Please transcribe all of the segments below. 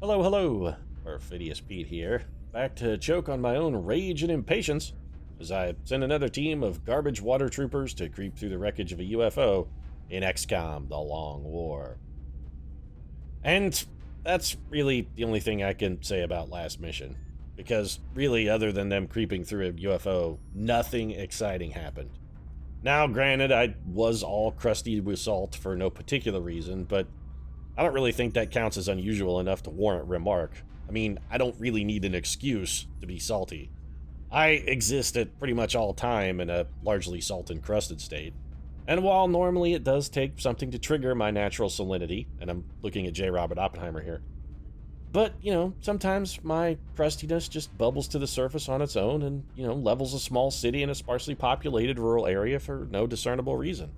Hello, hello. Perfidious Pete here, back to choke on my own rage and impatience as I send another team of garbage water troopers to creep through the wreckage of a UFO in XCOM: The Long War. And that's really the only thing I can say about last mission, because really, other than them creeping through a UFO, nothing exciting happened. Now, granted, I was all crusty with salt for no particular reason, but I don't really think that counts as unusual enough to warrant remark. I mean, I don't really need an excuse to be salty. I exist at pretty much all time in a largely salt-encrusted state. And while normally it does take something to trigger my natural salinity, and I'm looking at J. Robert Oppenheimer here, but, sometimes my crustiness just bubbles to the surface on its own and, levels a small city in a sparsely populated rural area for no discernible reason.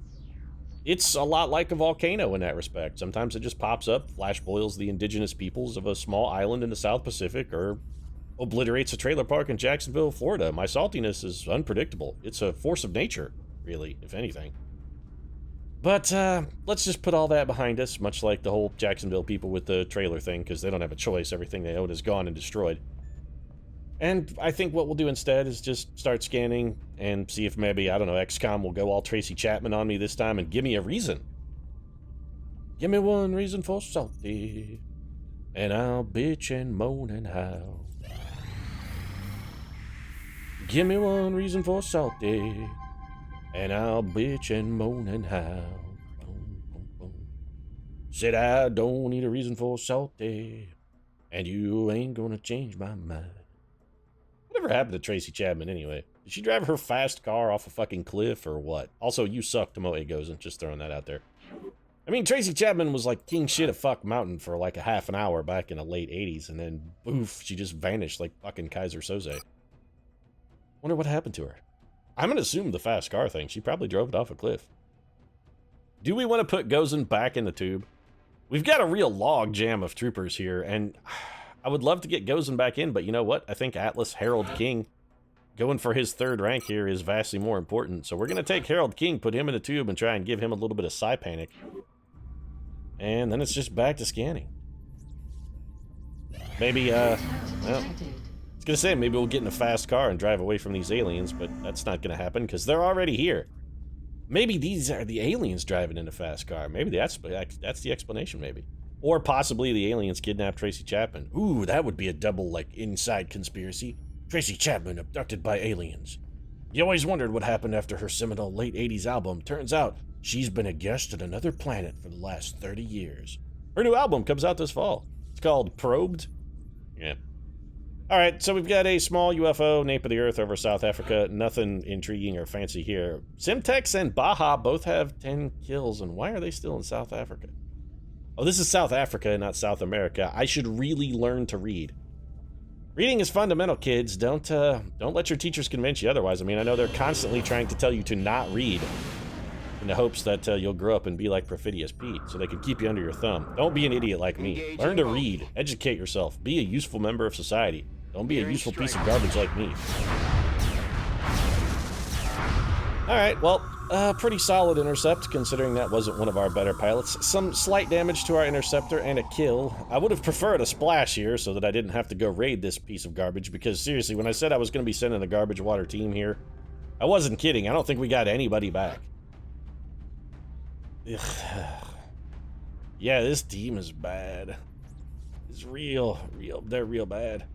It's a lot like a volcano in that respect. Sometimes it just pops up, flash boils the indigenous peoples of a small island in the South Pacific, or obliterates a trailer park in Jacksonville, Florida. My saltiness is unpredictable. It's a force of nature, really, if anything. But let's just put all that behind us, much like the whole Jacksonville people with the trailer thing, because they don't have a choice. Everything they own is gone and destroyed. And I think what we'll do instead is just start scanning and see if maybe, I don't know, XCOM will go all Tracy Chapman on me this time and give me a reason. Give me one reason for salty, and I'll bitch and moan and howl. Give me one reason for salty, and I'll bitch and moan and howl. Boom, boom, boom. Said I don't need a reason for salty, and you ain't gonna change my mind. Whatever happened to Tracy Chapman anyway? Did she drive her fast car off a fucking cliff or what? Also, you suck, Tomoe Gozen, just throwing that out there. I mean, Tracy Chapman was like king shit of fuck mountain for like a half an hour back in the late 80s, and then boof, she just vanished like fucking Kaiser Soze. Wonder what happened to her. I'm gonna assume the fast car thing. She probably drove it off a cliff. Do we want to put Gozen back in the tube? We've got a real log jam of troopers here, and I would love to get Gozen back in, but you know what? I think Atlas Harold King going for his third rank here is vastly more important. So we're going to take Harold King, put him in a tube, and try and give him a little bit of psi panic. And then it's just back to scanning. Maybe, well, I was going to say, maybe we'll get in a fast car and drive away from these aliens, but that's not going to happen because they're already here. Maybe these are the aliens driving in a fast car. Maybe that's the explanation, maybe. Or possibly the aliens kidnapped Tracy Chapman. Ooh, that would be a double, inside conspiracy. Tracy Chapman abducted by aliens. You always wondered what happened after her seminal late 80s album. Turns out, she's been a guest at another planet for the last 30 years. Her new album comes out this fall. It's called Probed. Yeah. Alright, so we've got a small UFO, nape of the earth over South Africa. Nothing intriguing or fancy here. Simtex and Baja both have 10 kills, and why are they still in South Africa? Oh, this is South Africa, not South America. I should really learn to read. Reading is fundamental, kids. Don't let your teachers convince you otherwise. I mean, I know they're constantly trying to tell you to not read in the hopes that you'll grow up and be like Perfidious Pete, so they can keep you under your thumb. Don't be an idiot like me. Learn to read. Educate yourself. Be a useful member of society. Don't be a useful piece of garbage like me. Alright, well, pretty solid intercept, considering that wasn't one of our better pilots. Some slight damage to our interceptor and a kill. I would have preferred a splash here so that I didn't have to go raid this piece of garbage, because seriously, when I said I was going to be sending a garbage water team here, I wasn't kidding. I don't think we got anybody back. Ugh. Yeah, this team is bad. It's they're real bad.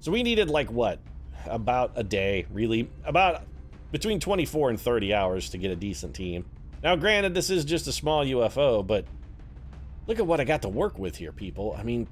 So we needed, what? About a day, really. About between 24 and 30 hours to get a decent team. Now, granted, this is just a small UFO, but look at what I got to work with here, people. I mean,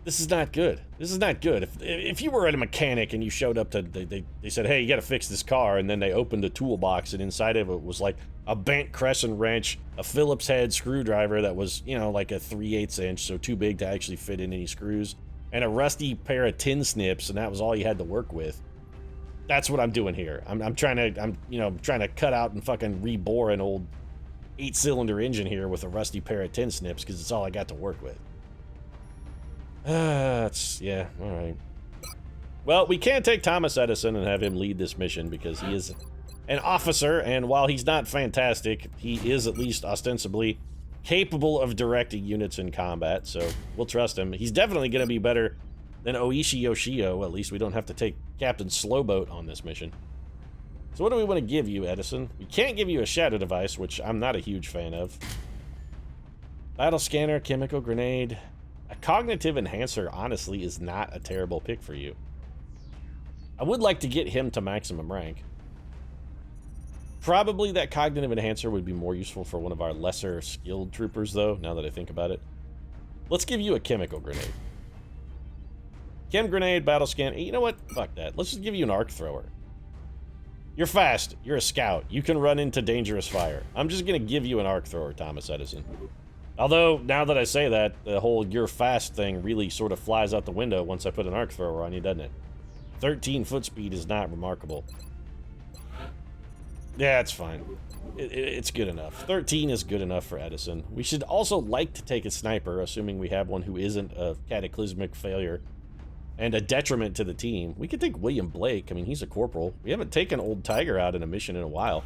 this is not good. This is not good. If you were at a mechanic and you showed up to, they said, hey, you got to fix this car, and then they opened a toolbox, and inside of it was like a bent crescent wrench, a Phillips head screwdriver that was, like a 3/8 inch, so too big to actually fit in any screws, and a rusty pair of tin snips, and that was all you had to work with. That's what I'm doing here. I'm trying to cut out and fucking rebore an old 8-cylinder engine here with a rusty pair of tin snips, because it's all I got to work with. Yeah, alright. Well, we can't take Thomas Edison and have him lead this mission because he is an officer, and while he's not fantastic, he is at least ostensibly capable of directing units in combat, so we'll trust him. He's definitely going to be better than Oishi Yoshio. At least we don't have to take Captain Slowboat on this mission. So what do we want to give you, Edison? We can't give you a shadow device, which I'm not a huge fan of. Battle scanner, chemical grenade. A cognitive enhancer, honestly, is not a terrible pick for you. I would like to get him to maximum rank. Probably that cognitive enhancer would be more useful for one of our lesser skilled troopers, though, now that I think about it. Let's give you a chemical grenade. Chem grenade, battle scan. You know what? Fuck that. Let's just give you an arc thrower. You're fast. You're a scout. You can run into dangerous fire. I'm just going to give you an arc thrower, Thomas Edison. Although, now that I say that, the whole you're fast thing really sort of flies out the window once I put an arc thrower on you, doesn't it? 13 foot speed is not remarkable. Yeah, it's fine. It's good enough. 13 is good enough for Edison. We should also like to take a sniper, assuming we have one who isn't a cataclysmic failure and a detriment to the team. We could take William Blake. I mean, he's a corporal. We haven't taken Old Tiger out in a mission in a while.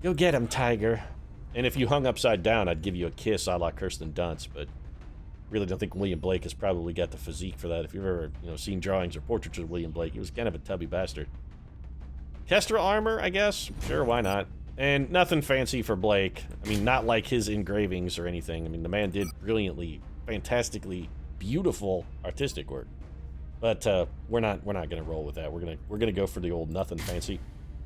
Go get him, Tiger. And if you hung upside down, I'd give you a kiss a la Kirsten Dunst, but really don't think William Blake has probably got the physique for that. If you've ever, seen drawings or portraits of William Blake, he was kind of a tubby bastard. Kestrel armor, I guess? Sure, why not? And nothing fancy for Blake. I mean, not like his engravings or anything. I mean, the man did brilliantly, fantastically beautiful artistic work. But we're not gonna roll with that. We're gonna go for the old nothing fancy.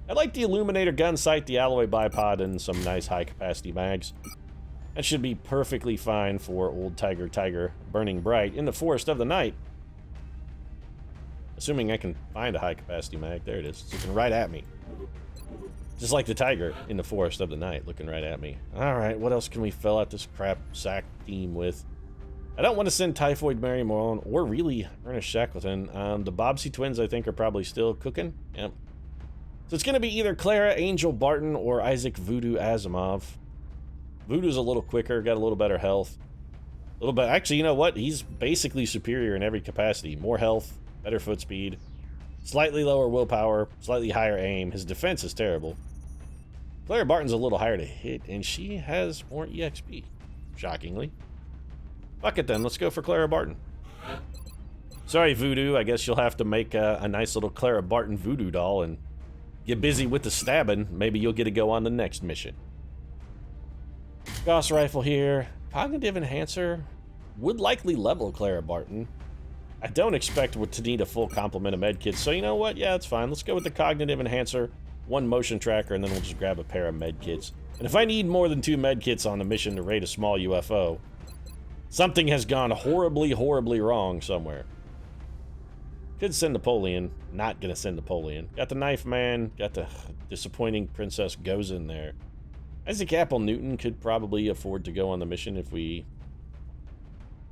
I like the Illuminator gun sight, the alloy bipod, and some nice high capacity mags. That should be perfectly fine for Old Tiger burning bright in the forest of the night. Assuming I can find a high capacity mag. There it is. It's looking right at me. Just like the Tiger in the forest of the night, looking right at me. Alright, what else can we fill out this crap sack team with? I don't want to send Typhoid Mary Moron or really Ernest Shackleton. The Bobbsey twins, I think, are probably still cooking. Yep. So it's going to be either Clara Angel Barton or Isaac Voodoo Asimov. Voodoo's a little quicker, got a little better health. A little bit. Actually, you know what? He's basically superior in every capacity. More health, better foot speed, slightly lower willpower, slightly higher aim. His defense is terrible. Clara Barton's a little higher to hit, and she has more EXP, shockingly. Fuck it then, let's go for Clara Barton. Sorry, Voodoo, I guess you'll have to make a nice little Clara Barton voodoo doll and get busy with the stabbing. Maybe you'll get to go on the next mission. Gauss rifle here. Cognitive enhancer would likely level Clara Barton. I don't expect to need a full complement of medkits, so you know what? Yeah, it's fine. Let's go with the cognitive enhancer, one motion tracker, and then we'll just grab a pair of medkits. And if I need more than 2 medkits on the mission to raid a small UFO, something has gone horribly, horribly wrong somewhere. Could send Napoleon. Not gonna send Napoleon. Got the Knife Man. Got the disappointing Princess Goes in there. Isaac Apple Newton could probably afford to go on the mission if we...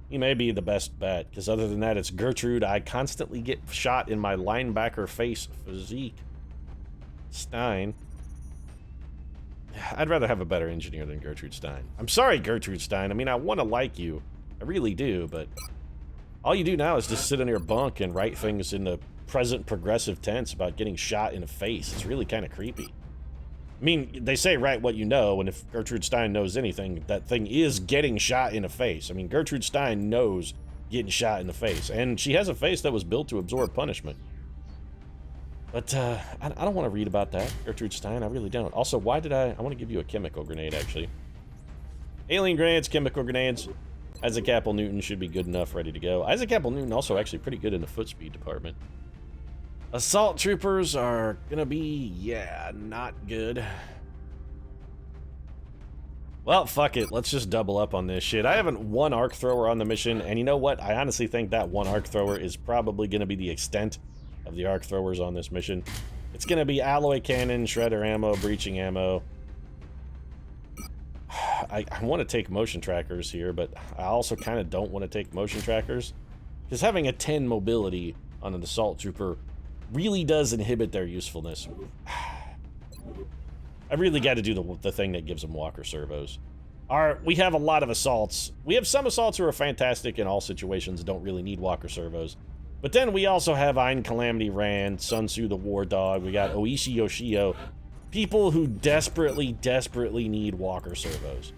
He may be the best bet, because other than that, it's Gertrude. I constantly get shot in my linebacker face physique. Stein. I'd rather have a better engineer than Gertrude Stein. I'm sorry, Gertrude Stein. I mean, I want to like you. I really do, but all you do now is just sit in your bunk and write things in the present progressive tense about getting shot in the face. It's really kind of creepy. I mean, they say write what you know, and if Gertrude Stein knows anything, that thing is getting shot in the face. I mean, Gertrude Stein knows getting shot in the face, and she has a face that was built to absorb punishment. But, I don't want to read about that, Gertrude Stein, I really don't. Also, why did I want to give you a chemical grenade, actually. Alien grenades, chemical grenades. Isaac Apple Newton should be good enough, ready to go. Isaac Apple Newton also actually pretty good in the foot speed department. Assault troopers are gonna be, yeah, not good. Well, fuck it. Let's just double up on this shit. I haven't one arc thrower on the mission, and you know what? I honestly think that one arc thrower is probably gonna be the extent of the arc throwers on this mission. It's gonna be alloy cannon, shredder ammo, breaching ammo. I want to take motion trackers here, but I also kind of don't want to take motion trackers, because having a 10 mobility on an assault trooper really does inhibit their usefulness. I really got to do the thing that gives them walker servos. We have a lot of assaults. We have some assaults who are fantastic in all situations, don't really need walker servos. But then we also have Ein Calamity Rand, Sun Tzu the War Dog, we got Oishi Yoshio. People who desperately, desperately need walker servos.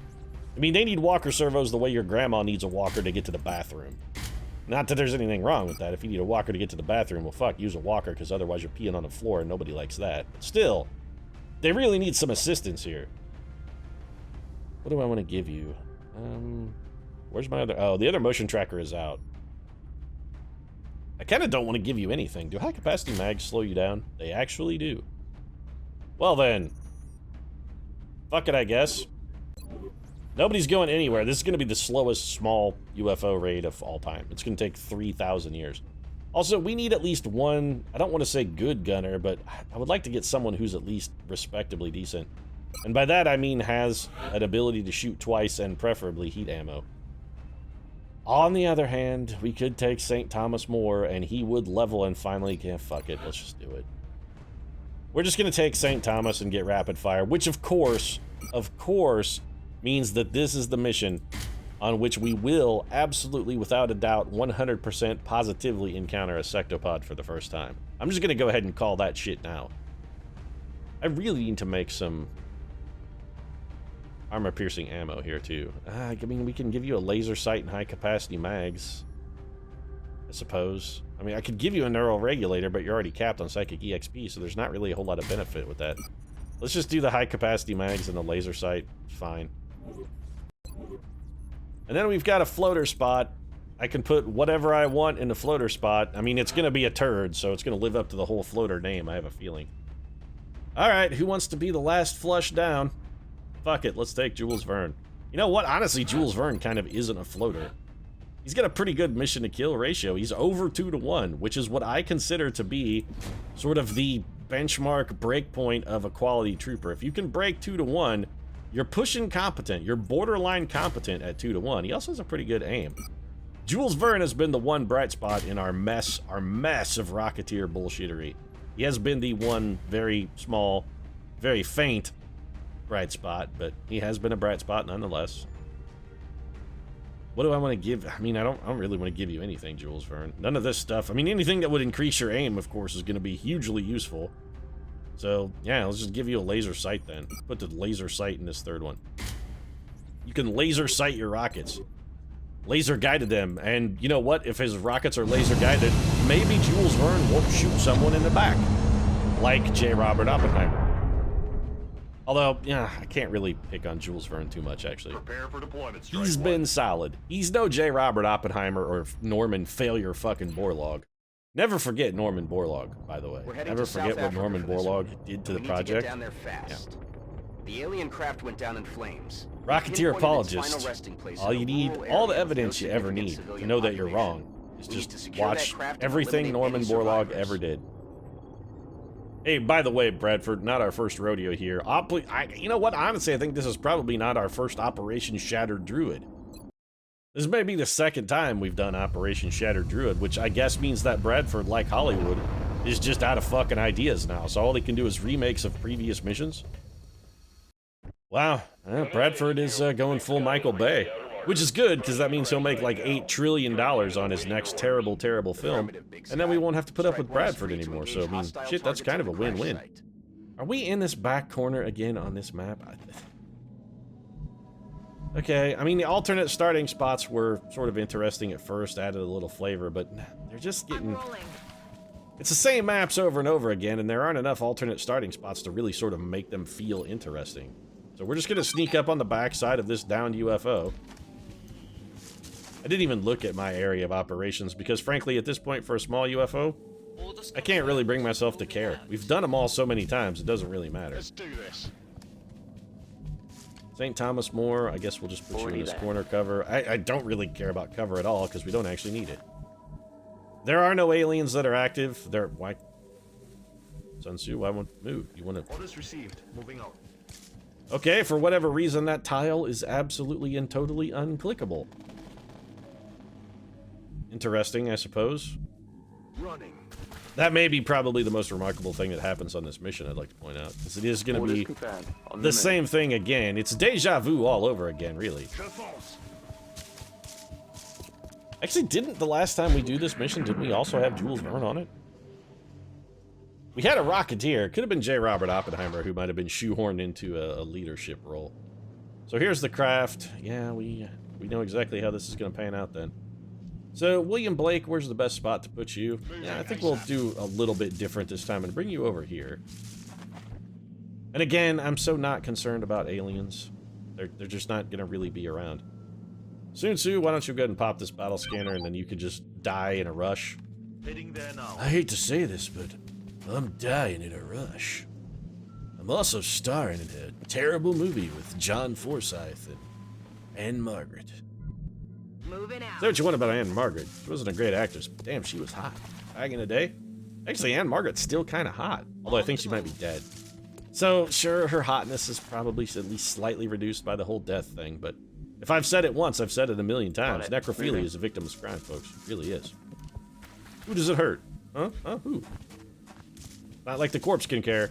I mean, they need walker servos the way your grandma needs a walker to get to the bathroom. Not that there's anything wrong with that. If you need a walker to get to the bathroom, well, fuck, use a walker, because otherwise you're peeing on the floor, and nobody likes that. But still, they really need some assistance here. What do I want to give you? Where's my other... Oh, the other motion tracker is out. I kind of don't want to give you anything. Do high-capacity mags slow you down? They actually do. Well, then. Fuck it, I guess. Nobody's going anywhere. This is going to be the slowest small UFO raid of all time. It's going to take 3,000 years. Also, we need at least one... I don't want to say good gunner, but I would like to get someone who's at least respectably decent. And by that, I mean has an ability to shoot twice and preferably heat ammo. On the other hand, we could take St. Thomas More, and he would level and finally... Yeah, fuck it, let's just do it. We're just going to take St. Thomas and get rapid fire, which of course, means that this is the mission on which we will, absolutely without a doubt, 100% positively encounter a sectopod for the first time. I'm just going to go ahead and call that shit now. I really need to make some armor-piercing ammo here, too. I mean, we can give you a laser sight and high-capacity mags, I suppose. I mean, I could give you a neural regulator, but you're already capped on psychic EXP, so there's not really a whole lot of benefit with that. Let's just do the high-capacity mags and the laser sight. Fine. And then we've got a floater spot. I can put whatever I want in the floater spot. I mean, it's going to be a turd, so it's going to live up to the whole floater name, I have a feeling. Alright, who wants to be the last flush down? Fuck it, let's take Jules Verne. You know what? Honestly, Jules Verne kind of isn't a floater. He's got a pretty good mission-to-kill ratio. He's over 2-to-1, which is what I consider to be sort of the benchmark breakpoint of a quality trooper. If you can break 2-to-1, you're pushing competent. You're borderline competent at 2-to-1. He also has a pretty good aim. Jules Verne has been the one bright spot in our mess of Rocketeer bullshittery. He has been the one very small, very faint bright spot, but he has been a bright spot nonetheless. What do I want to give? I mean, I don't really want to give you anything, Jules Verne. None of this stuff. I mean, anything that would increase your aim, of course, is going to be hugely useful. So, yeah, let's just give you a laser sight then. Put the laser sight in this third one. You can laser sight your rockets. Laser guided them, and you know what? If his rockets are laser guided, maybe Jules Verne won't shoot someone in the back. Like J. Robert Oppenheimer. Although, yeah, I can't really pick on Jules Verne too much, actually. Prepare for deployment, He's been solid. He's no J. Robert Oppenheimer or Norman Failure fucking Borlaug. Never forget Norman Borlaug, by the way. Never forget what Norman Borlaug did to the project. Down there fast. Yeah. The alien craft went down in flames. Rocketeer apologist. All you need, all the evidence you ever need to know that you're wrong is just watch everything Norman Borlaug ever did. Hey, by the way, Bradford, not our first rodeo here. You know what? Honestly, I think this is probably not our first Operation Shattered Druid. This may be the second time we've done Operation Shattered Druid, which I guess means that Bradford, like Hollywood, is just out of fucking ideas now. So all they can do is remakes of previous missions. Wow, Bradford is going full Michael Bay. Which is good, because that means he'll make like $8 trillion on his next terrible, terrible film. And then we won't have to put up with Bradford anymore, so I mean, shit, that's kind of a win-win. Are we in this back corner again on this map? Okay, I mean, the alternate starting spots were sort of interesting at first, added a little flavor, but they're just getting... It's the same maps over and over again, and there aren't enough alternate starting spots to really sort of make them feel interesting. So we're just going to sneak up on the backside of this downed UFO. I didn't even look at my area of operations because, frankly, at this point for a small UFO, I can't really bring myself to care. We've done them all so many times, it doesn't really matter. Let's do this. St. Thomas More, I guess we'll just put you in this corner cover. I don't really care about cover at all because we don't actually need it. There are no aliens that are active. Why? Sun Tzu, why won't move? You want to... Orders received. Moving on. Okay, for whatever reason, that tile is absolutely and totally unclickable. Interesting, I suppose. Running. That may be probably the most remarkable thing that happens on this mission, I'd like to point out. Because it is going to be the same thing again. It's deja vu all over again, really. Actually, didn't the last time we do this mission, didn't we also have Jules Verne on it? We had a Rocketeer. It could have been J. Robert Oppenheimer, who might have been shoehorned into a leadership role. So here's the craft. Yeah, we know exactly how this is going to pan out then. So, William Blake, where's the best spot to put you? Yeah, I think we'll do a little bit different this time and bring you over here. And again, I'm so not concerned about aliens. They're just not going to really be around. Sun Tzu, why don't you go ahead and pop this battle scanner and then you can just die in a rush. Heading there now. I hate to say this, but I'm dying in a rush. I'm also starring in a terrible movie with John Forsythe and Anne Margaret. Moving out. Say what you want about Anne Margaret. She wasn't a great actress, but damn, she was hot. Back in the day. Actually, Anne Margaret's still kind of hot, although I think she might be dead. So, sure, her hotness is probably at least slightly reduced by the whole death thing, but if I've said it once, I've said it a million times. Necrophilia is a victim of crime, folks. It really is. Who does it hurt? Huh? Who? Not like the corpse can care.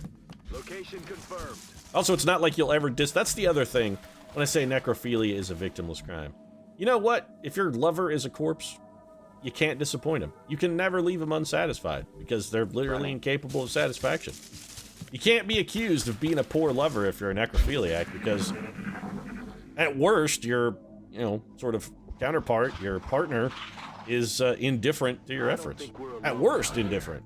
Location confirmed. Also, it's not like you'll ever that's the other thing when I say necrophilia is a victimless crime. You know what? If your lover is a corpse, you can't disappoint him. You can never leave him unsatisfied because they're literally incapable of satisfaction. You can't be accused of being a poor lover if you're a necrophiliac because at worst, your, sort of counterpart, your partner, is indifferent to your efforts. At worst, indifferent.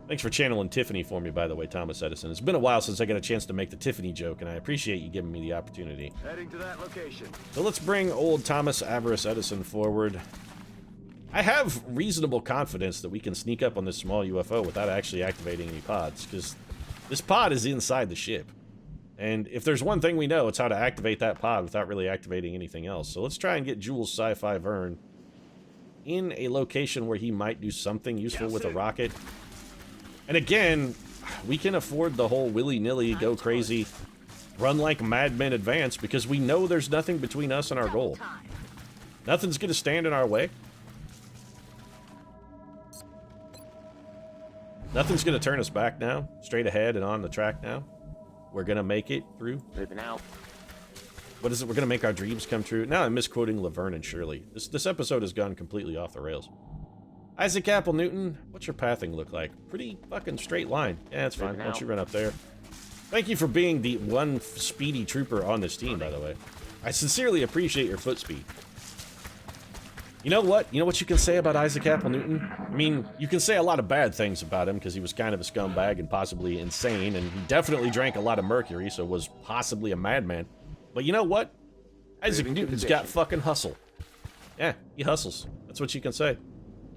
Thanks for channeling Tiffany for me, by the way, Thomas Edison. It's been a while since I got a chance to make the Tiffany joke, and I appreciate you giving me the opportunity. Heading to that location. So let's bring old Thomas Avarice Edison forward. I have reasonable confidence that we can sneak up on this small UFO without actually activating any pods, because this pod is inside the ship. And if there's one thing we know, it's how to activate that pod without really activating anything else. So let's try and get Jules Sci-Fi Vern in a location where he might do something useful with a rocket. And again, we can afford the whole willy-nilly, go crazy, run like madmen advance because we know there's nothing between us and our goal. Nothing's going to stand in our way. Nothing's going to turn us back now. Straight ahead and on the track now. We're going to make it through. Moving out. What is it? We're going to make our dreams come true. Now I'm misquoting Laverne and Shirley. This episode has gone completely off the rails. Isaac Apple Newton, what's your pathing look like? Pretty fucking straight line. Yeah, that's fine. Why don't you run up there? Thank you for being the one speedy trooper on this team, by the way. I sincerely appreciate your foot speed. You know what? You know what you can say about Isaac Apple Newton? I mean, you can say a lot of bad things about him because he was kind of a scumbag and possibly insane, and he definitely drank a lot of mercury, so was possibly a madman. But you know what? Isaac Newton's got fucking hustle. Yeah, he hustles. That's what you can say.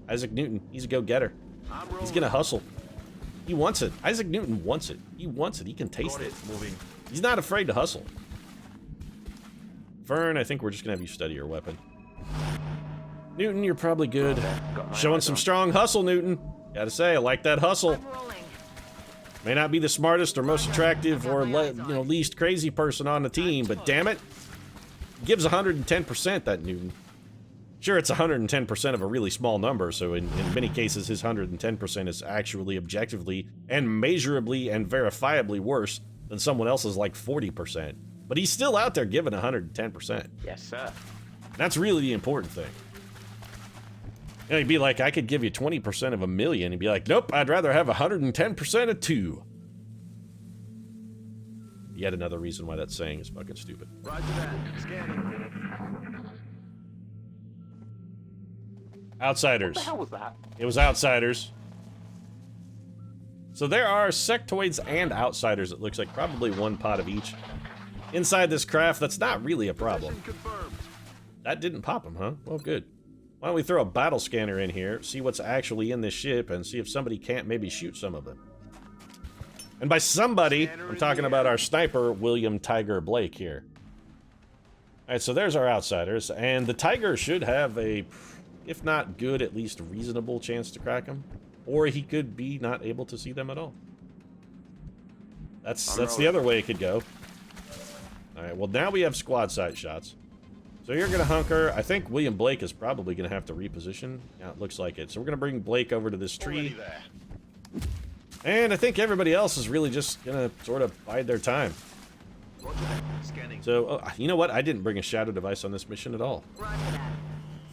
Isaac Newton, he's a go-getter. He's gonna hustle. He wants it. Isaac Newton wants it. He wants it. He can taste it. He's not afraid to hustle. Vern, I think we're just gonna have you study your weapon. Newton, you're probably good. Showing some strong hustle, Newton. Gotta say, I like that hustle. May not be the smartest or most attractive or least crazy person on the team, but damn it, gives 110%, that Newton. Sure, it's 110% of a really small number, so in many cases his 110% is actually objectively and measurably and verifiably worse than someone else's like 40%. But he's still out there giving 110%. Yes, sir. That's really the important thing. He'd be like, I could give you 20% of a million. He'd be like, nope, I'd rather have 110% of 2. Yet another reason why that saying is fucking stupid. Roger that. Scanning. Outsiders. What the hell was that? It was outsiders. So there are sectoids and outsiders, it looks like. Probably one pod of each. Inside this craft, that's not really a problem. That didn't pop them, huh? Well, good. Why don't we throw a battle scanner in here, see what's actually in this ship, and see if somebody can't maybe shoot some of them. And by somebody, I'm talking about our sniper, William Tiger Blake here. Alright, so there's our outsiders, and the Tiger should have a, if not good, at least reasonable chance to crack them. Or he could be not able to see them at all. That's the other way it could go. Alright, well now we have squad sight shots. So you're going to hunker. I think William Blake is probably going to have to reposition. Yeah, it looks like it. So we're going to bring Blake over to this tree. And I think everybody else is really just going to sort of bide their time. So, you know what? I didn't bring a shadow device on this mission at all. Roger that.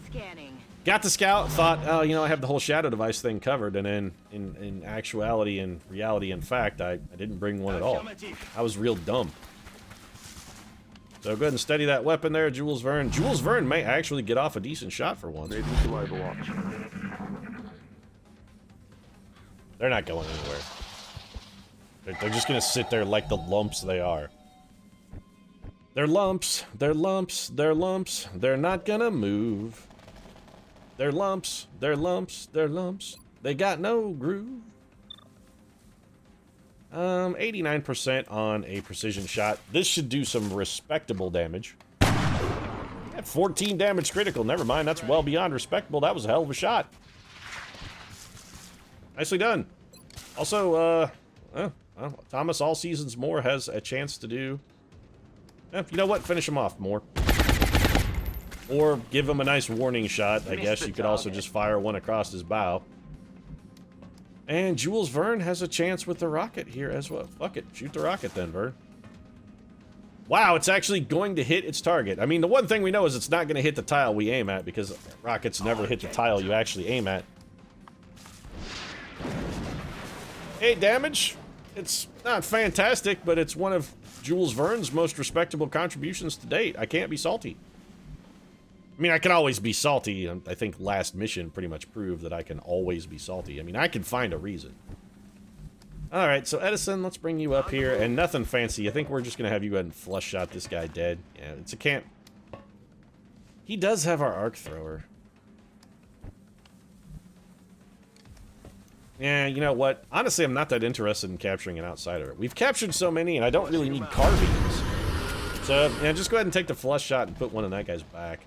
Scanning. Got the scout, thought, oh, you know, I have the whole shadow device thing covered, and then in actuality and reality and fact, I didn't bring one at all. I was real dumb. So go ahead and steady that weapon there, Jules Verne. Jules Verne may actually get off a decent shot for once. Maybe to Overwatch. They're not going anywhere. They're just gonna sit there like the lumps they are. They're lumps, they're lumps, they're lumps. They're not gonna move. They're lumps, they're lumps, they're lumps. They got no groove. 89% on a precision shot. This should do some respectable damage. Yeah, 14 damage critical. Never mind, that's well beyond respectable. That was a hell of a shot. Nicely done. Also, well, Thomas All Seasons More has a chance to do... you know what? Finish him off, More. Or give him a nice warning shot. I guess you could also just fire one across his bow. And Jules Verne has a chance with the rocket here as well. Fuck it. Shoot the rocket then, Verne. Wow, it's actually going to hit its target. I mean, the one thing we know is it's not going to hit the tile we aim at, because rockets never hit the tile you actually aim at. 8 damage. It's not fantastic, but it's one of Jules Verne's most respectable contributions to date. I can't be salty. I mean, I can always be salty. I think last mission pretty much proved that I can always be salty. I mean, I can find a reason. Alright, so Edison, let's bring you up here. And nothing fancy. I think we're just going to have you go ahead and flush shot this guy dead. Yeah, it's a camp. He does have our arc thrower. Yeah, you know what? Honestly, I'm not that interested in capturing an outsider. We've captured so many, and I don't really need carbines. So, yeah, just go ahead and take the flush shot and put one in that guy's back.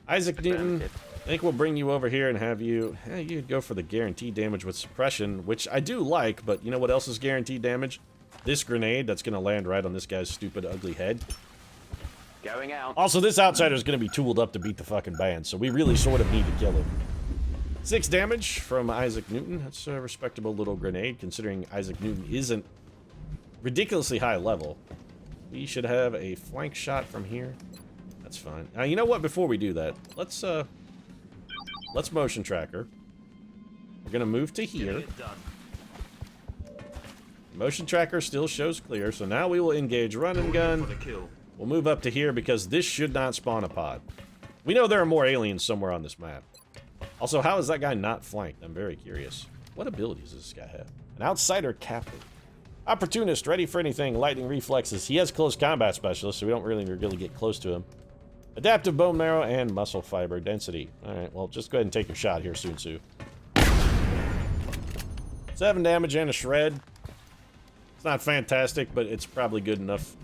Isaac Newton, I think we'll bring you over here and have you... you'd go for the guaranteed damage with suppression, which I do like, but you know what else is guaranteed damage? This grenade that's going to land right on this guy's stupid, ugly head. Going out. Also, this outsider is going to be tooled up to beat the fucking band, so we really sort of need to kill him. 6 damage from Isaac Newton. That's a respectable little grenade, considering Isaac Newton isn't ridiculously high level. We should have a flank shot from here. That's fine. Now, you know what? Before we do that, let's motion tracker. We're gonna move to here. Motion tracker still shows clear, so now we will engage run and gun. We'll move up to here because this should not spawn a pod. We know there are more aliens somewhere on this map. Also, how is that guy not flanked? I'm very curious. What abilities does this guy have? An outsider captain. Opportunist, ready for anything, lightning reflexes. He has close combat specialist, so we don't really get close to him. Adaptive bone marrow and muscle fiber density. Alright, well, just go ahead and take your shot here, Sun Tzu. 7 damage and a shred. It's not fantastic, but it's probably good enough.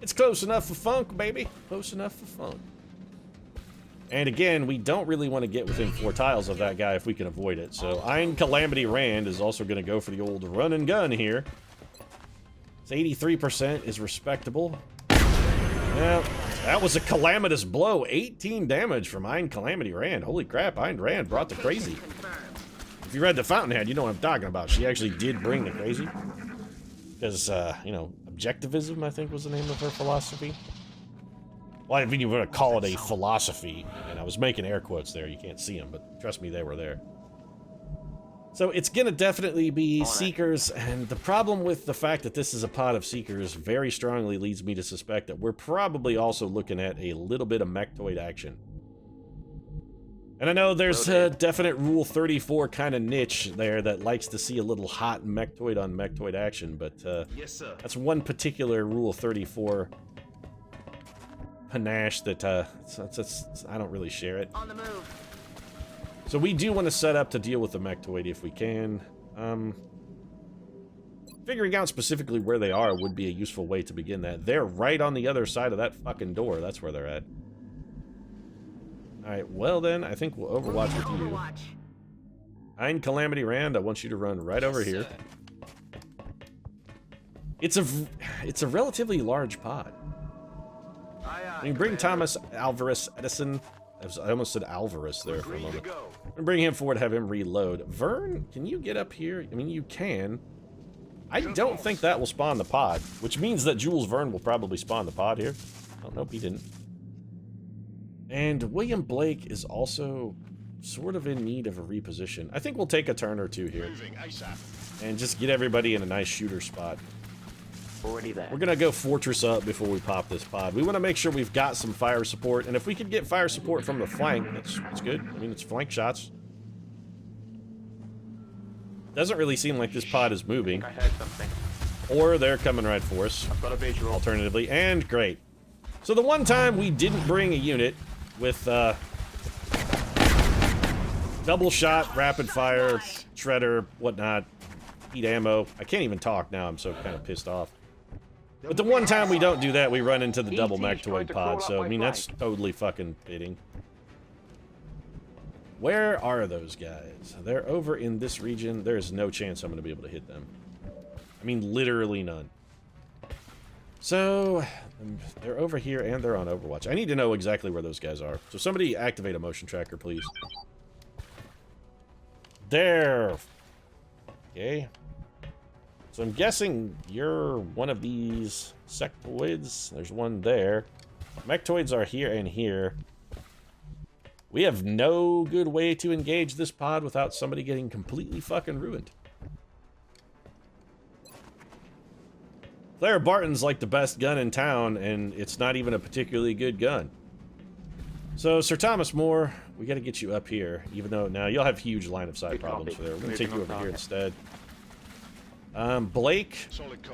It's close enough for funk, baby. Close enough for funk. And again, we don't really want to get within 4 tiles of that guy if we can avoid it. So, Ein Calamity Rand is also going to go for the old run and gun here. It's 83% is respectable. Well, that was a calamitous blow. 18 damage from Ein Calamity Rand. Holy crap, Ein Rand brought the crazy. If you read the Fountainhead, you know what I'm talking about. She actually did bring the crazy. Because, you know, objectivism, I think, was the name of her philosophy. Well, I mean, you were going to call it a philosophy. And I was making air quotes there. You can't see them, but trust me, they were there. So it's going to definitely be Seekers, and the problem with the fact that this is a pod of Seekers very strongly leads me to suspect that we're probably also looking at a little bit of Mectoid action. And I know there's a definite Rule 34 kind of niche there that likes to see a little hot Mectoid on Mectoid action, but Yes, sir. that's one particular Rule 34 panache that I don't really share it. On the move. So we do want to set up to deal with the Mectoid if we can. Figuring out specifically where they are would be a useful way to begin that. They're right on the other side of that fucking door. That's where they're at. Alright, well then, I think we'll Overwatch with you. Overwatch. Ein Calamity Rand, I want you to run right over here. It's a relatively large pod. You can bring Thomas Alvarez Edison. I almost said Alvarez there for a moment. I'm bring him forward, have him reload. Vern, can you get up here? I mean, you can. I don't think that will spawn the pod, which means that Jules Verne will probably spawn the pod here. Oh, nope, he didn't. And William Blake is also sort of in need of a reposition. I think we'll take a turn or two here. And just get everybody in a nice shooter spot. Already there. We're gonna go fortress up before we pop this pod. We want to make sure we've got some fire support, and if we could get fire support from the flank, that's good. I mean, it's flank shots. Doesn't really seem like this pod is moving. I heard something. Or they're coming right for us, I've got a visual. alternatively, and great. So the one time we didn't bring a unit with double shot, rapid fire, shredder, whatnot, heat ammo. I can't even talk now, I'm so kind of pissed off. But the one time we don't do that, we run into the double Mectoid pod, so I mean, that's totally fucking fitting. Where are those guys? They're over in this region. There's no chance I'm going to be able to hit them. I mean, literally none. So, they're over here and they're on Overwatch. I need to know exactly where those guys are. So somebody activate a motion tracker, please. There. Okay. So I'm guessing you're one of these sectoids. There's one there. Mectoids are here and here. We have no good way to engage this pod without somebody getting completely fucking ruined. Clara Barton's like the best gun in town, and it's not even a particularly good gun. So, Sir Thomas More, we gotta get you up here, even though now you'll have huge line of sight Good problems copy. for there. We're gonna Moving take you on over here target. instead. Blake,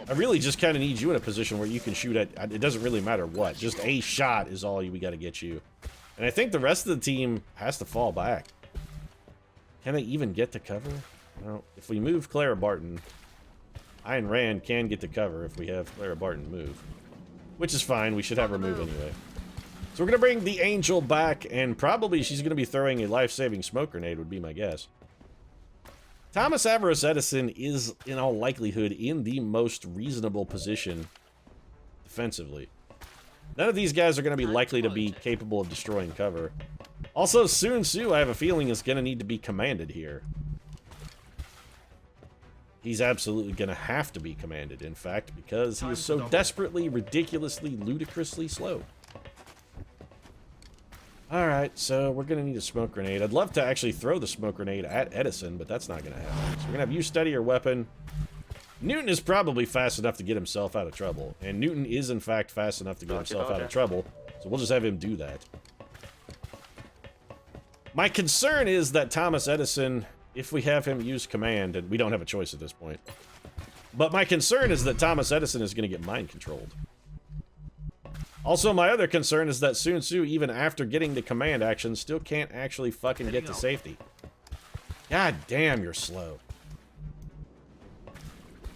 I really just kind of need you in a position where you can shoot at, it doesn't really matter what, just a shot is all we gotta get you. And I think the rest of the team has to fall back. Can they even get to cover? Well, if we move Clara Barton, Ayn Rand can get to cover if we have Clara Barton move. Which is fine, we should have her move anyway. So we're gonna bring the Angel back, and probably she's gonna be throwing a life-saving smoke grenade, would be my guess. Thomas Avarice Edison is, in all likelihood, in the most reasonable position defensively. None of these guys are going to be likely to be capable of destroying cover. Also, Sun Tzu, I have a feeling, is going to need to be commanded here. He's absolutely going to have to be commanded, in fact, because he is so desperately, ridiculously, ludicrously slow. Alright, so we're going to need a smoke grenade. I'd love to actually throw the smoke grenade at Edison, but that's not going to happen. So we're going to have you steady your weapon. Newton is probably fast enough to get himself out of trouble. And Newton is, in fact, fast enough to get himself out of trouble. So we'll just have him do that. My concern is that Thomas Edison, if we have him use command, and we don't have a choice at this point. But my concern is that Thomas Edison is going to get mind controlled. Also, my other concern is that Sun Tzu, even after getting the command action, still can't actually fucking get to safety. God damn, you're slow.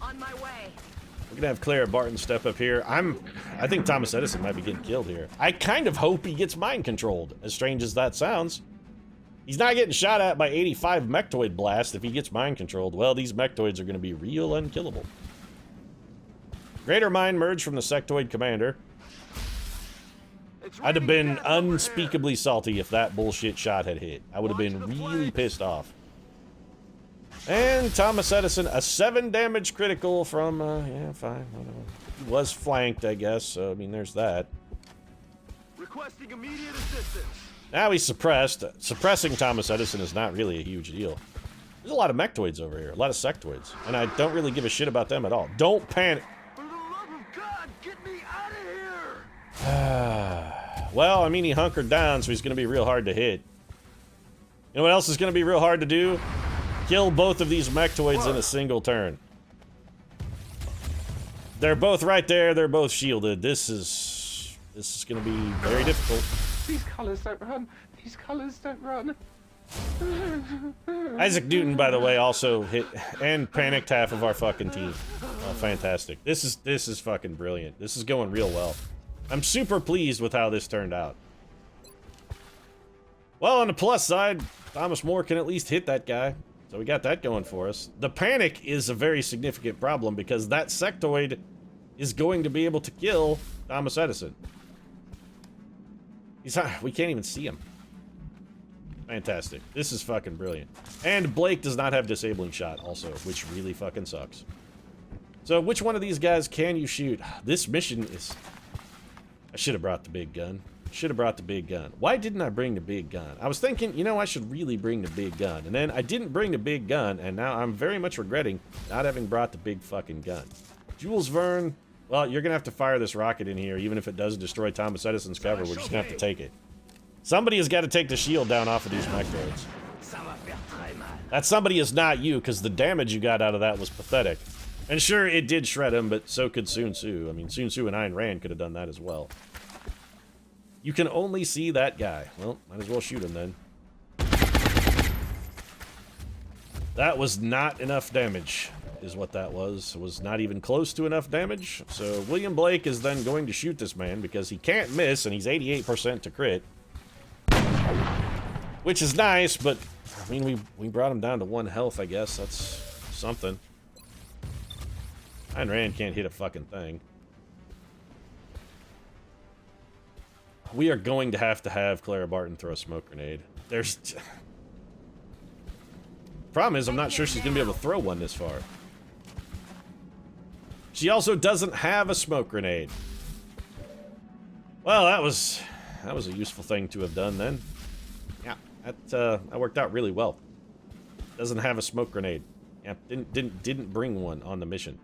On my way. We're gonna have Clara Barton step up here. I think Thomas Edison might be getting killed here. I kind of hope he gets mind controlled, as strange as that sounds. He's not getting shot at by 85 Mectoid blast if he gets mind controlled. Well, these Mectoids are gonna be real unkillable. Greater Mind merge from the Sectoid commander. I'd have been unspeakably salty if that bullshit shot had hit. I would have been really pissed off. And Thomas Edison, a 7 damage critical from, yeah, fine, whatever. He was flanked, I guess, so, I mean, there's that. Requesting immediate assistance. Now he's suppressed. Suppressing Thomas Edison is not really a huge deal. There's a lot of Mectoids over here, a lot of Sectoids, and I don't really give a shit about them at all. Don't panic. For the love of God, get me out of here! Well, I mean, he hunkered down, so he's going to be real hard to hit. You know what else is going to be real hard to do? Kill both of these Mectoids in a single turn. They're both right there. They're both shielded. This is going to be very difficult. These colors don't run. These colors don't run. Isaac Newton, by the way, also hit and panicked half of our fucking team. Oh, fantastic. This is fucking brilliant. This is going real well. I'm super pleased with how this turned out. Well, on the plus side, Thomas More can at least hit that guy. So we got that going for us. The panic is a very significant problem because that sectoid is going to be able to kill Thomas Edison. We can't even see him. Fantastic. This is fucking brilliant. And Blake does not have disabling shot also, which really fucking sucks. So which one of these guys can you shoot? This mission is... I should have brought the big gun. Should have brought the big gun. Why didn't I bring the big gun? I was thinking, you know, I should really bring the big gun. And then I didn't bring the big gun, and now I'm very much regretting not having brought the big fucking gun. Jules Verne, well, you're going to have to fire this rocket in here, even if it does destroy Thomas Edison's cover. We're just going to have to take it. Somebody has got to take the shield down off of these Mectoids. That somebody is not you, because the damage you got out of that was pathetic. And sure, it did shred him, but so could Sun Tzu. I mean, Sun Tzu and Ayn Rand could have done that as well. You can only see that guy. Well, might as well shoot him then. That was not enough damage, is what that was. It was not even close to enough damage. So William Blake is then going to shoot this man because he can't miss, and he's 88% to crit. Which is nice, but, I mean, we brought him down to 1 health, I guess. That's something. Ayn Rand can't hit a fucking thing. We are going to have Clara Barton throw a smoke grenade. There's... Problem is, I'm not sure she's going to be able to throw one this far. She also doesn't have a smoke grenade. Well, that was a useful thing to have done then. Yeah, that worked out really well. Doesn't have a smoke grenade. Yeah, didn't bring one on the mission.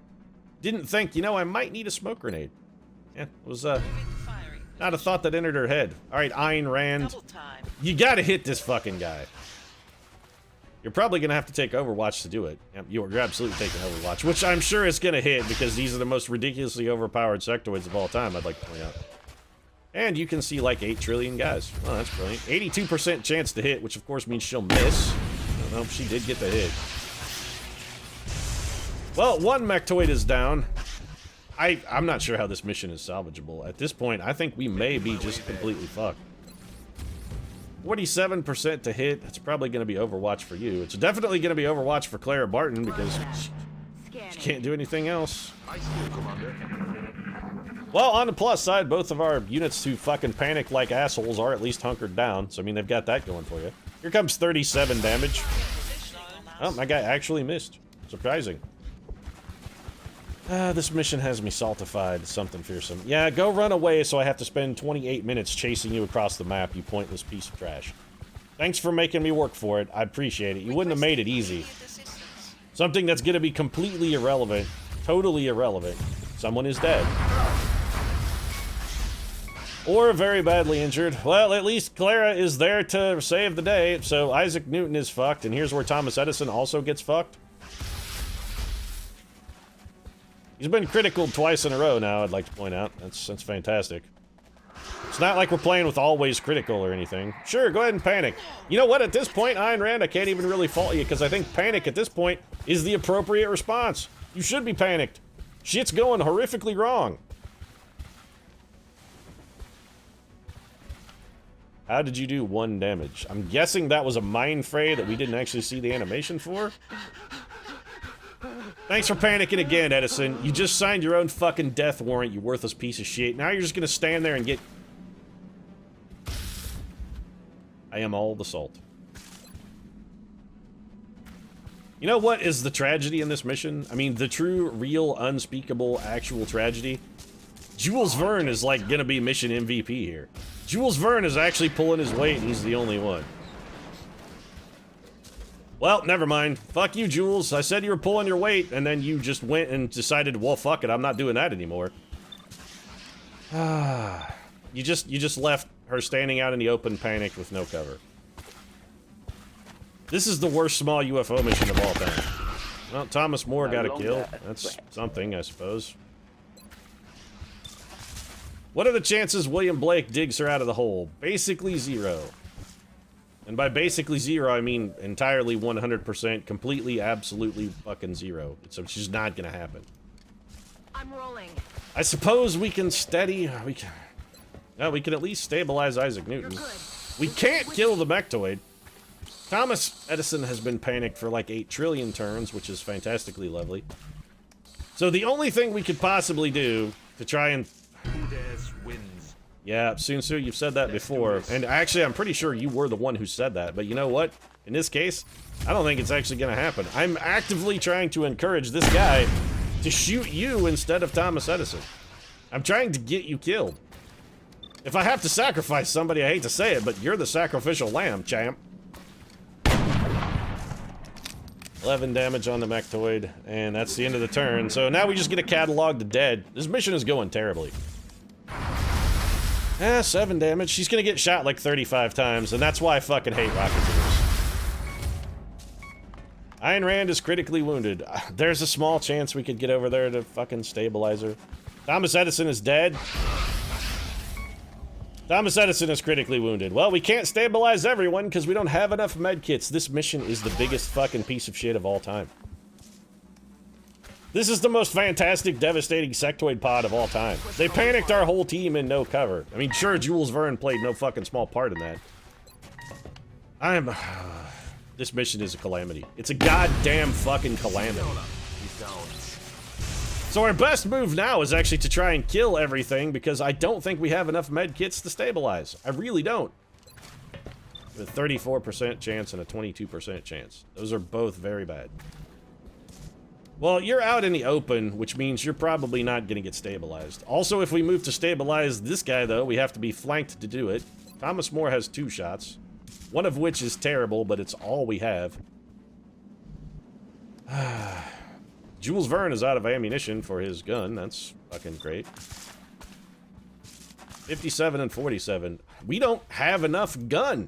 Didn't think, you know, I might need a smoke grenade. Yeah, it was not a thought that entered her head. All right, Ayn Rand, you gotta hit this fucking guy. You're probably gonna have to take Overwatch to do it. Yep, you're absolutely taking Overwatch, which I'm sure it's gonna hit because these are the most ridiculously overpowered sectoids of all time, I'd like to point out. And you can see like 8 trillion guys. Oh, that's brilliant. 82% chance to hit, which of course means she'll miss. Well, she did get the hit. Well, 1 Mectoid is down. I'm not sure how this mission is salvageable. At this point, I think we may be just completely fucked. 47% to hit. That's probably going to be Overwatch for you. It's definitely going to be Overwatch for Clara Barton because she can't do anything else. Well, on the plus side, both of our units who fucking panic like assholes are at least hunkered down. So, I mean, they've got that going for you. Here comes 37 damage. Oh, my guy actually missed. Surprising. This mission has me saltified. Something fearsome. Yeah, go run away so I have to spend 28 minutes chasing you across the map, you pointless piece of trash. Thanks for making me work for it. I appreciate it. You wouldn't have made it easy. Something that's gonna be completely irrelevant, totally irrelevant. Someone is dead. Or very badly injured. Well, at least Clara is there to save the day, so Isaac Newton is fucked, and here's where Thomas Edison also gets fucked. He's been critical twice in a row now, I'd like to point out. That's fantastic. It's not like we're playing with always critical or anything. Sure, go ahead and panic. You know what, at this point, Ayn Rand, I can't even really fault you, because I think panic at this point is the appropriate response. You should be panicked. Shit's going horrifically wrong. How did you do 1 damage? I'm guessing that was a mind fray that we didn't actually see the animation for. Thanks for panicking again, Edison. You just signed your own fucking death warrant, you worthless piece of shit. Now you're just gonna stand there and get... I am all the salt. You know what is the tragedy in this mission? I mean, the true, real, unspeakable, actual tragedy? Jules Verne is, like, gonna be mission MVP here. Jules Verne is actually pulling his weight, and he's the only one. Well, never mind. Fuck you, Jules. I said you were pulling your weight, and then you just went and decided, well, fuck it, I'm not doing that anymore. You just left her standing out in the open, panicked with no cover. This is the worst small UFO mission of all time. Well, Thomas More got a kill. That's something, I suppose. What are the chances William Blake digs her out of the hole? Basically 0. And by basically 0, I mean entirely 100%, completely, absolutely fucking 0. So it's just not gonna happen. I'm rolling. I suppose we can steady... we can at least stabilize Isaac Newton. We can't kill the Mectoid. Thomas Edison has been panicked for like 8 trillion turns, which is fantastically lovely. So the only thing we could possibly do to try and... wins. Yeah, Sun Tzu, you've said that before, and actually I'm pretty sure you were the one who said that, but you know what? In this case, I don't think it's actually gonna happen. I'm actively trying to encourage this guy to shoot you instead of Thomas Edison. I'm trying to get you killed. If I have to sacrifice somebody, I hate to say it, but you're the sacrificial lamb, champ. 11 damage on the Mectoid, and that's the end of the turn. So now we just get a catalog to dead. This mission is going terribly. 7 damage. She's gonna get shot like 35 times, and that's why I fucking hate Rocketeers. Ayn Rand is critically wounded. There's a small chance we could get over there to fucking stabilize her. Thomas Edison is dead. Thomas Edison is critically wounded. Well, we can't stabilize everyone because we don't have enough medkits. This mission is the biggest fucking piece of shit of all time. This is the most fantastic, devastating sectoid pod of all time. They panicked our whole team in no cover. I mean, sure, Jules Verne played no fucking small part in that. This mission is a calamity. It's a goddamn fucking calamity. So our best move now is actually to try and kill everything because I don't think we have enough med kits to stabilize. I really don't. With a 34% chance and a 22% chance. Those are both very bad. Well, you're out in the open, which means you're probably not going to get stabilized. Also, if we move to stabilize this guy, though, we have to be flanked to do it. Thomas More has 2 shots. One of which is terrible, but it's all we have. Jules Verne is out of ammunition for his gun. That's fucking great. 57 and 47. We don't have enough gun.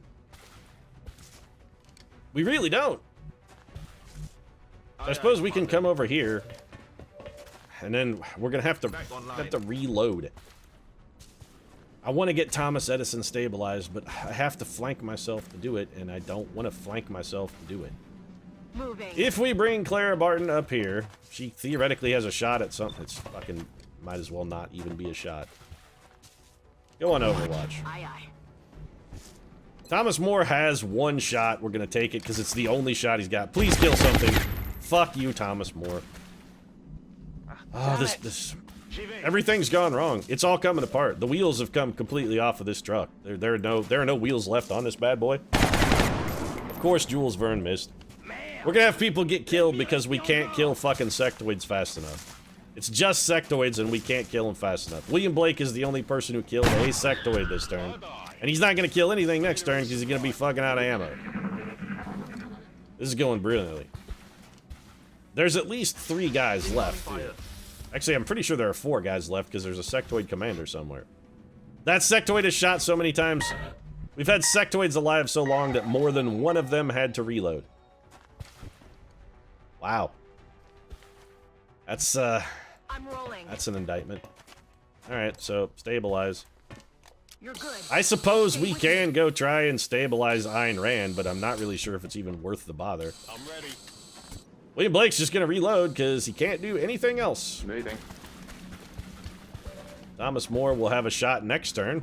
We really don't. I suppose we can come over here. And then we're going to have to reload. I want to get Thomas Edison stabilized, but I have to flank myself to do it, and I don't want to flank myself to do it. Moving. If we bring Clara Barton up here, she theoretically has a shot at something. It's fucking might as well not even be a shot. Go on Overwatch. Aye, aye. Thomas More has 1 shot. We're gonna take it because it's the only shot he's got. Please kill something. Fuck you, Thomas More. Oh, this everything's gone wrong. It's all coming apart. The wheels have come completely off of this truck. There are no wheels left on this bad boy. Of course, Jules Verne missed. We're gonna have people get killed because we can't kill fucking sectoids fast enough. It's just sectoids and we can't kill them fast enough. William Blake is the only person who killed a sectoid this turn. And he's not gonna kill anything next turn because he's gonna be fucking out of ammo. This is going brilliantly. There's at least 3 guys left, too. Actually, I'm pretty sure there are 4 guys left because there's a sectoid commander somewhere. That sectoid is shot so many times. We've had sectoids alive so long that more than one of them had to reload. Wow. That's I'm rolling. that's an indictment. Alright, so stabilize. You're good. I suppose we can go try and stabilize Ayn Rand, but I'm not really sure if it's even worth the bother. I'm ready. William Blake's just gonna reload because he can't do anything else. Moving. Thomas More will have a shot next turn.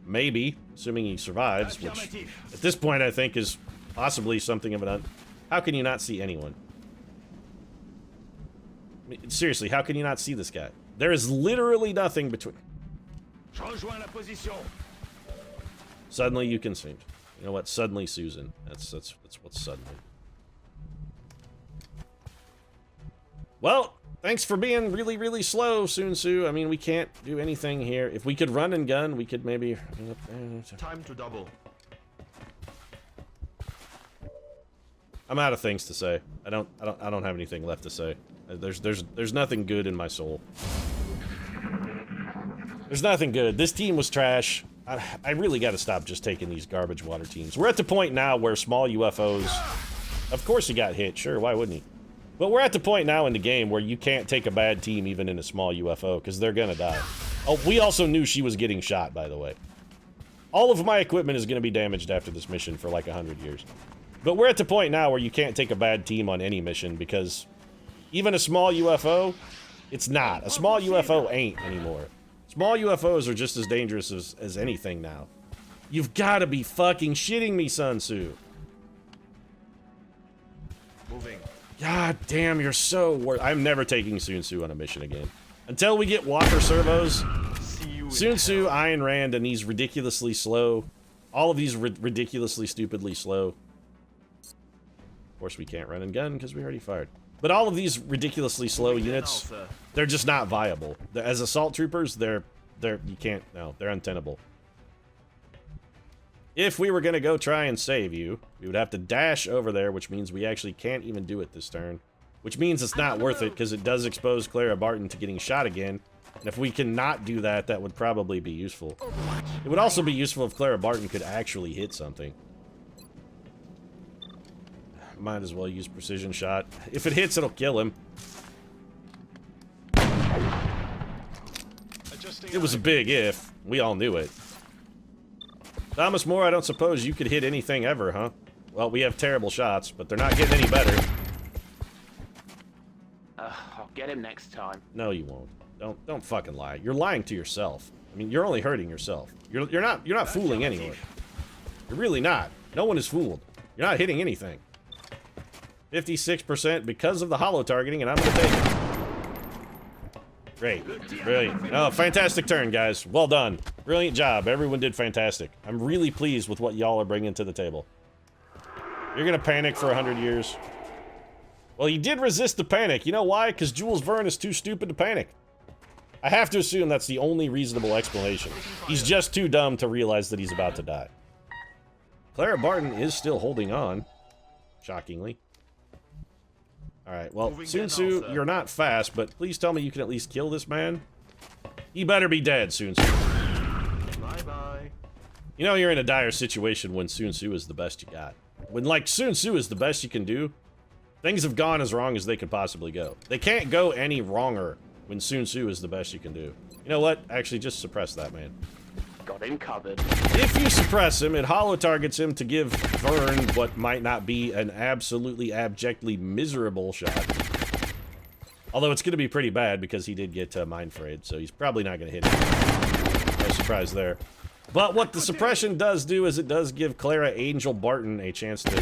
Maybe, assuming he survives, which at this point I think is possibly something of an How can you not see anyone? I mean, seriously, how can you not see this guy? There is literally nothing between... Suddenly you can see. You know what? Suddenly Susan. That's what's suddenly. Well, thanks for being really, really slow, Sun Tzu. I mean, we can't do anything here. If we could run and gun, we could maybe... Time to double. I'm out of things to say. I don't have anything left to say. There's nothing good in my soul. There's nothing good. This team was trash. I really got to stop just taking these garbage water teams. We're at the point now where small UFOs... Of course he got hit. Sure, why wouldn't he? But we're at the point now in the game where you can't take a bad team even in a small UFO, because they're gonna die. Oh, we also knew she was getting shot, by the way. All of my equipment is gonna be damaged after this mission for like 100 years. But we're at the point now where you can't take a bad team on any mission, because even a small UFO, it's not. A small UFO ain't anymore. Small UFOs are just as dangerous as anything now. You've gotta be fucking shitting me, Sun Tzu. Moving. God damn, you're so worth. I'm never taking Sun Tzu on a mission again. Until we get Walker servos, Sun Tzu, Ayn Rand, and these ridiculously slow, all of these ridiculously stupidly slow. Of course, we can't run and gun because we already fired. But all of these ridiculously slow units, they're just not viable. As assault troopers, they're you can't, no, they're untenable. If we were going to go try and save you, we would have to dash over there, which means we actually can't even do it this turn. Which means it's not worth it, because it does expose Clara Barton to getting shot again. And if we cannot do that, that would probably be useful. It would also be useful if Clara Barton could actually hit something. Might as well use precision shot. If it hits, it'll kill him. It was a big if. We all knew it. Thomas More, I don't suppose you could hit anything ever, huh? Well, we have terrible shots, but they're not getting any better. I'll get him next time. No, you won't. Don't fucking lie. You're lying to yourself. I mean, you're only hurting yourself. You're not fooling anyone. You're really not. No one is fooled. You're not hitting anything. 56% because of the hollow targeting, and I'm gonna take it. Great. Brilliant. Oh, fantastic turn, guys. Well done. Brilliant job. Everyone did fantastic. I'm really pleased with what y'all are bringing to the table. You're gonna panic for 100 years. Well, he did resist the panic. You know why? Because Jules Verne is too stupid to panic. I have to assume that's the only reasonable explanation. He's just too dumb to realize that he's about to die. Clara Barton is still holding on. Shockingly. Alright, well, Sun Tzu, you're not fast, but please tell me you can at least kill this man. He better be dead, Sun Tzu. Bye-bye. You know you're in a dire situation when Sun Tzu is the best you got. When, like, Sun Tzu is the best you can do, things have gone as wrong as they could possibly go. They can't go any wronger when Sun Tzu is the best you can do. You know what? Actually, just suppress that man. Got him covered. If you suppress him, it hollow targets him to give Vern what might not be an absolutely abjectly miserable shot. Although it's going to be pretty bad because he did get Mind Frayed, so he's probably not going to hit him. No surprise there. But what the suppression does do is it does give Clara Angel Barton a chance to...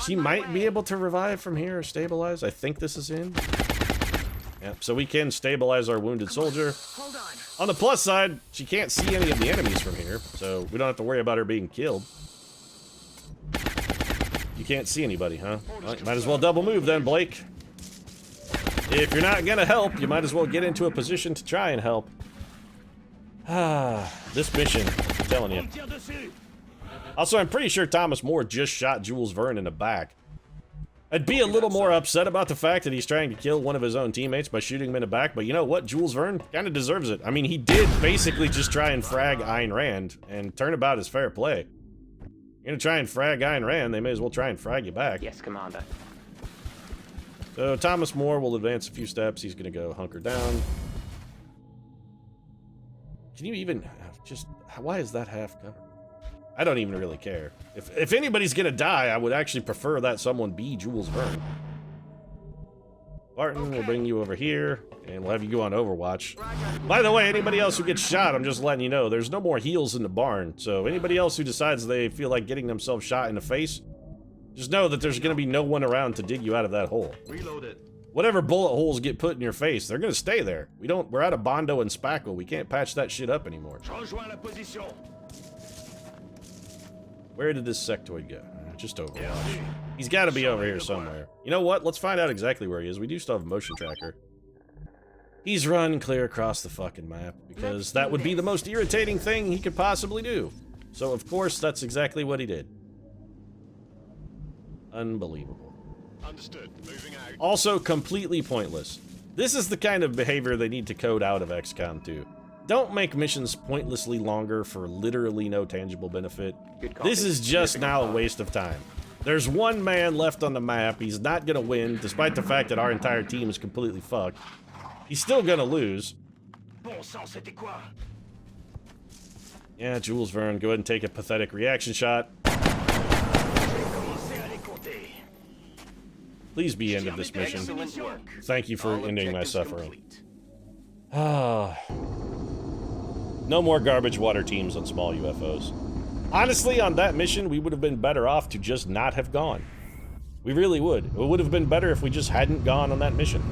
She might be able to revive from here or stabilize. I think this is in. Yep, so we can stabilize our wounded soldier. Hold on. On the plus side, she can't see any of the enemies from here, so we don't have to worry about her being killed. You can't see anybody, huh? Well, might as well double move then, Blake. If you're not gonna help, you might as well get into a position to try and help. Ah, this mission, I'm telling you. Also, I'm pretty sure Thomas More just shot Jules Verne in the back. I'd be a little more upset about the fact that he's trying to kill one of his own teammates by shooting him in the back, but you know what? Jules Verne kind of deserves it. I mean, he did basically just try and frag Ayn Rand, and turnabout is fair play. You're gonna try and frag Ayn Rand, they may as well try and frag you back. Yes, Commander. So Thomas More will advance a few steps. He's gonna go hunker down. Can you even just... Why is that half covered? I don't even really care. If anybody's gonna die, I would actually prefer that someone be Jules Verne. Barton, we'll bring you over here, and we'll have you go on Overwatch. By the way, anybody else who gets shot, I'm just letting you know, there's no more heals in the barn, so anybody else who decides they feel like getting themselves shot in the face, just know that there's gonna be no one around to dig you out of that hole. Reload it. Whatever bullet holes get put in your face, they're gonna stay there. We're out of Bondo and Spackle. We can't patch that shit up anymore. Rejoins la position. Where did this sectoid go? Just Overwatch. He's got to be over here somewhere. You know what? Let's find out exactly where he is. We do still have a motion tracker. He's run clear across the fucking map, because that would be the most irritating thing he could possibly do. So, of course, that's exactly what he did. Unbelievable. Understood. Moving out. Also, completely pointless. This is the kind of behavior they need to code out of XCOM 2. Don't make missions pointlessly longer for literally no tangible benefit. This is just now a waste of time. There's one man left on the map. He's not gonna win, despite the fact that our entire team is completely fucked. He's still gonna lose. Yeah, Jules Verne, go ahead and take a pathetic reaction shot. Please be end of this mission. Thank you for ending my suffering. Ah. No more garbage water teams on small UFOs. Honestly, on that mission, we would have been better off to just not have gone. We really would. It would have been better if we just hadn't gone on that mission.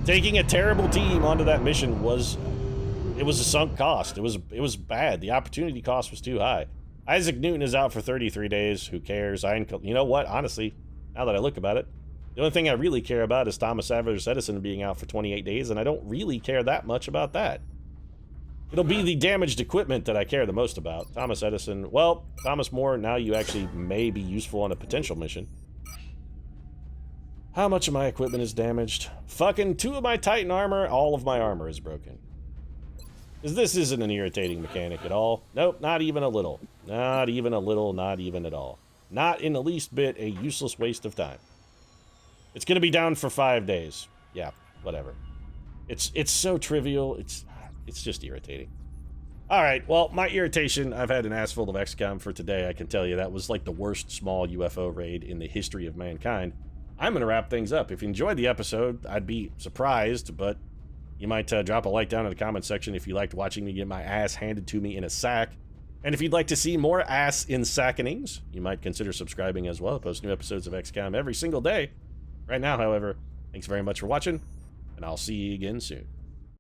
Taking a terrible team onto that mission was... It was a sunk cost. It was bad. The opportunity cost was too high. Isaac Newton is out for 33 days. Who cares? You know what? Honestly, now that I look about it, The only thing I really care about is Thomas Alvarez Edison being out for 28 days, and I don't really care that much about that. It'll be the damaged equipment that I care the most about. Thomas Edison, well, Thomas More, now you actually may be useful on a potential mission. How much of my equipment is damaged? Fucking 2 of my Titan armor, all of my armor is broken. Because this isn't an irritating mechanic at all. Nope, not even a little. Not even a little, not even at all. Not in the least bit a useless waste of time. It's gonna be down for 5 days. Yeah, whatever. It's so trivial, it's just irritating. Alright, well, my irritation, I've had an ass full of XCOM for today, I can tell you. That was like the worst small UFO raid in the history of mankind. I'm gonna wrap things up. If you enjoyed the episode, I'd be surprised, but you might drop a like down in the comment section if you liked watching me get my ass handed to me in a sack. And if you'd like to see more ass in sackenings, you might consider subscribing as well. I post new episodes of XCOM every single day. Right now, however, thanks very much for watching, and I'll see you again soon.